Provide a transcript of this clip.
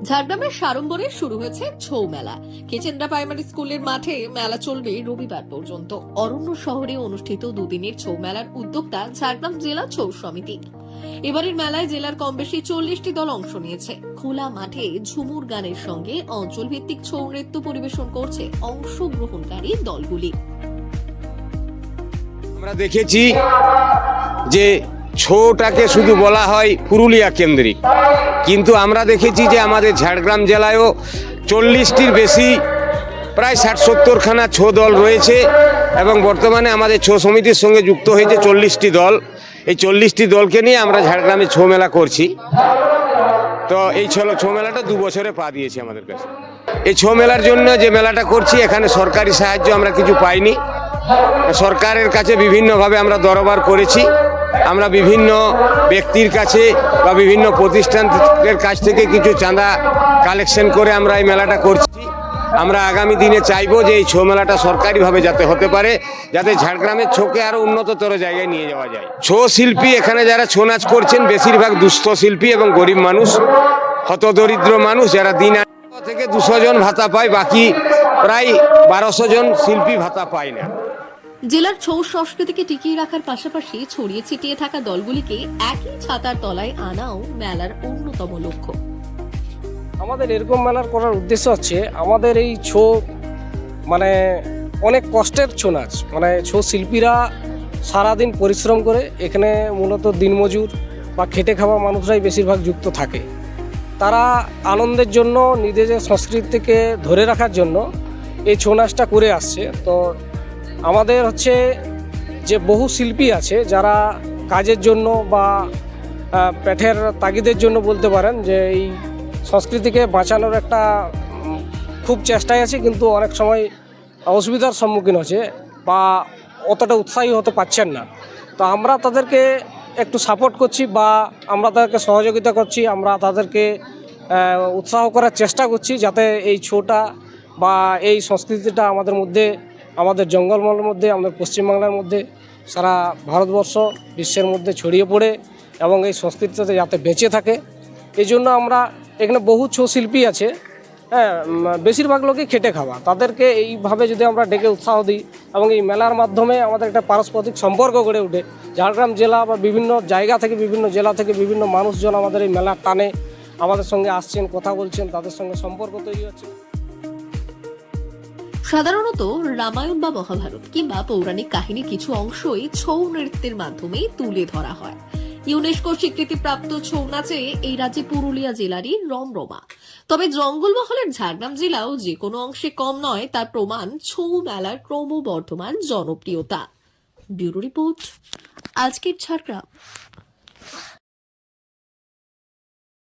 ঝাড়গ্রামের সাড়ম্বরে শুরু হয়েছে ছৌ মেলা। কেচেন্দ্রা প্রাইমারি স্কুলের মাঠে মেলা চলবে রবিবার পর্যন্ত। অরণ্য শহরে অনুষ্ঠিত দুদিনের ছৌ মেলার উদ্যোক্তা ঝাড়গ্রাম জেলা ছৌ সমিতি। এবারের মেলায় জেলার কম বেশি 40টি দল অংশ নিয়েছে। খোলা মাঠে ঝুমুর গানের সঙ্গে অঞ্চল ভিত্তিক ছৌ নৃত্য পরিবেশন করছে অংশগ্রহণকারী দলগুলি। আমরা দেখেছি যে ছৌটাকে শুধু বলা হয় পুরুলিয়া কেন্দ্রিক, কিন্তু আমরা দেখেছি যে আমাদের ঝাড়গ্রাম জেলায়ও 40টির বেশি প্রায় 60-70খানা ছৌ দল রয়েছে এবং বর্তমানে আমাদের ছৌ সমিতির সঙ্গে যুক্ত হয়েছে 40টি দল। এই 40টি দলকে নিয়ে আমরা ঝাড়গ্রামে ছৌ মেলা করছি। তো এই ছৌ মেলাটা 2 বছরে পা দিয়েছি আমাদের কাছে। এই ছৌ মেলার জন্য যে মেলাটা করছি, এখানে সরকারি সাহায্য আমরা কিছু পাইনি। সরকারের কাছে বিভিন্নভাবে আমরা দরবার করেছি। আমরা বিভিন্ন ব্যক্তির কাছে বা বিভিন্ন প্রতিষ্ঠানের কাছ থেকে কিছু চাঁদা কালেকশন করে আমরা এই মেলাটা করছি। আমরা আগামী দিনে চাইবো যে এই ছৌ মেলাটা সরকারিভাবে যাতে হতে পারে, যাতে ঝাড়গ্রামের ছৌকে আরো উন্নততর জায়গায় নিয়ে যাওয়া যায়। ছৌ শিল্পী এখানে যারা ছৌ নাচ করছেন বেশিরভাগ দুস্থ শিল্পী এবং গরিব মানুষ, হতদরিদ্র মানুষ, যারা দিন থেকে 200 জন ভাতা পায়, বাকি প্রায় 1200 জন শিল্পী ভাতা পায় না। জেলার ছৌ সংস্কৃতিকে টিকিয়ে রাখার পাশাপাশি ছড়িয়ে ছিটিয়ে থাকা দলগুলিকে একই ছাতার তলায় আনাও মেলার অন্যতম লক্ষ্য। আমাদের এরকম মেলার করার উদ্দেশ্য হচ্ছে আমাদের এই ছৌ মানে অনেক কষ্টের ছৌ নাচ, মানে ছৌ শিল্পীরা সারাদিন পরিশ্রম করে এখানে মূলত দিনমজুর বা খেটে খাওয়া মানুষরাই বেশিরভাগ যুক্ত থাকে। তারা আনন্দের জন্য নিজেদের সংস্কৃতিকে ধরে রাখার জন্য এই ছৌ নাচটা করে আসছে। তো আমাদের হচ্ছে যে বহু শিল্পী আছে যারা কাজের জন্য বা পেটের তাগিদের জন্য বলতে পারেন যে এই সংস্কৃতিকে বাঁচানোর একটা খুব চেষ্টায় আছে, কিন্তু অনেক সময় অসুবিধার সম্মুখীন হচ্ছে বা অতটা উৎসাহী হতে পারছেন না। তো আমরা তাদেরকে একটু সাপোর্ট করছি বা আমরা তাদেরকে সহযোগিতা করছি, আমরা তাদেরকে উৎসাহ করার চেষ্টা করছি যাতে এই ছৌটা বা এই সংস্কৃতিটা আমাদের মধ্যে, আমাদের জঙ্গলমহলের মধ্যে, আমাদের পশ্চিমবাংলার মধ্যে, সারা ভারতবর্ষ বিশ্বের মধ্যে ছড়িয়ে পড়ে এবং এই সংস্কৃতিটা যাতে বেঁচে থাকে। এই জন্য আমরা এখানে বহু ছৌ শিল্পী আছে, হ্যাঁ, বেশিরভাগ লোকই খেটে খাওয়া। তাদেরকে এইভাবে যদি আমরা ডেকে উৎসাহ দিই এবং এই মেলার মাধ্যমে আমাদের একটা পারস্পরিক সম্পর্ক গড়ে ওঠে, ঝাড়গ্রাম জেলা বা বিভিন্ন জায়গা থেকে, বিভিন্ন জেলা থেকে বিভিন্ন মানুষজন আমাদের এই মেলার টানে আমাদের সঙ্গে আসছেন, কথা বলছেন, তাদের সঙ্গে সম্পর্ক তৈরি হচ্ছে। সাধারণত রামায়ণ বা মহাভারত কিংবা পৌরাণিক কাহিনীর কিছু অংশই ছৌ নৃত্যের মাধ্যমে তুলে ধরা হয়। ইউনেস্কো স্বীকৃতিপ্রাপ্ত ছৌ নাচে এই রাজ্যে পুরুলিয়া জেলারই রমরমা। তবে জঙ্গলমহলের ঝাড়গ্রাম জেলাও যে কোনো অংশে কম নয়, তার প্রমাণ ছৌ মেলার ক্রমবর্ধমান জনপ্রিয়তা। ব্যুরো রিপোর্ট, আজকের ঝাড়গ্রাম।